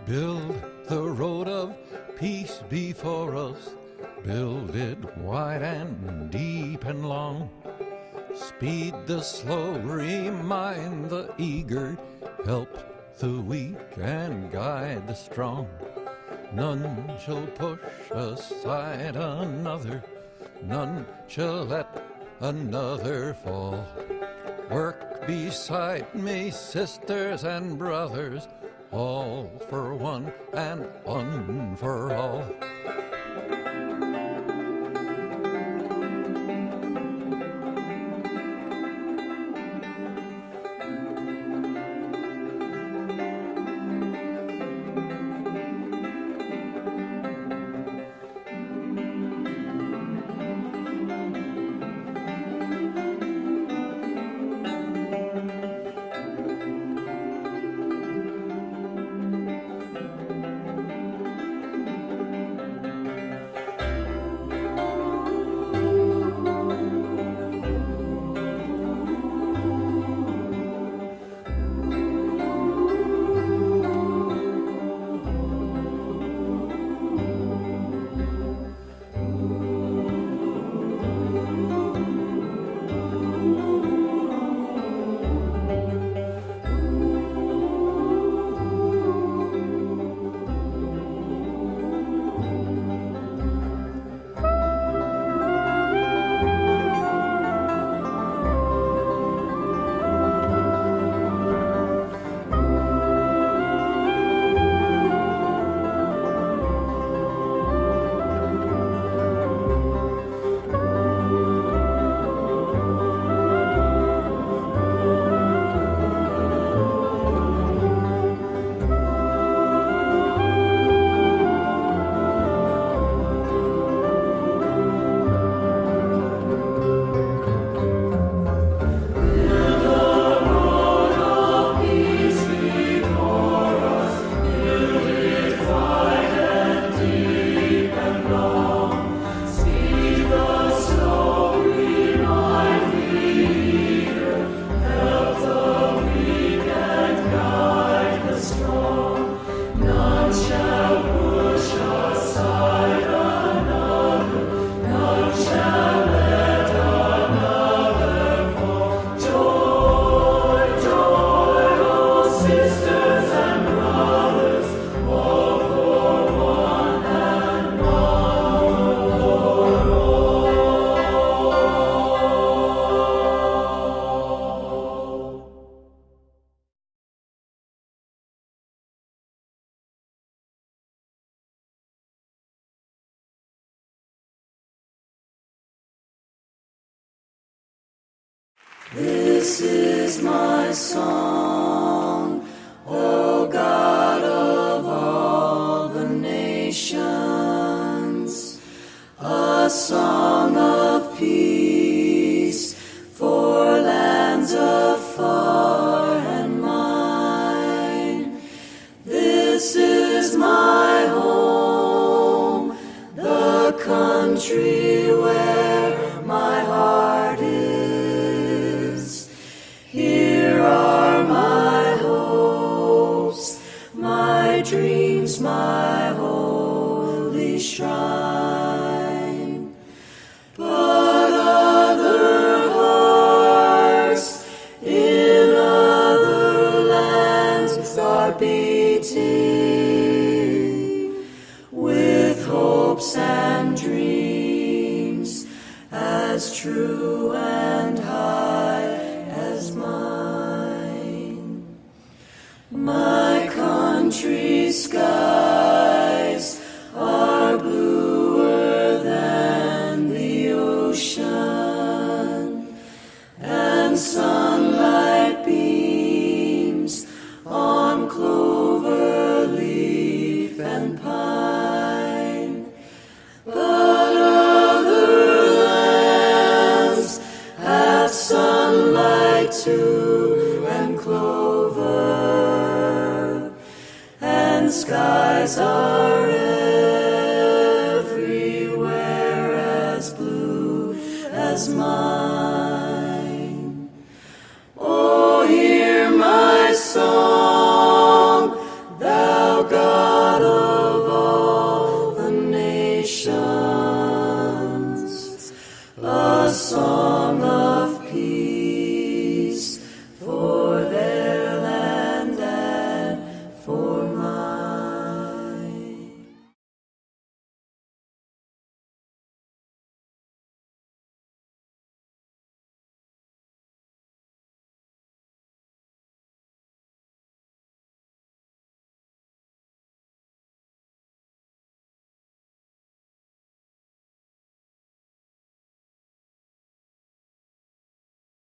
Build the road of peace before us, build it wide and deep and long. Speed the slow, remind the eager, help the weak and guide the strong. None shall push aside another, none shall let another fall. Work beside me, sisters and brothers, all for one and one for all. This is my song, O God of all the nations, a song of peace for lands afar and mine. This is my home, the country where my heart is. Here are my hopes, my dreams, my holy shrine. But other hearts in other lands are beating with hopes and dreams as true and high as mine. My country's skies are bluer than the ocean, and sunlight beams on clover leaf and pine. But other lands have sunlight too, and clover, and skies are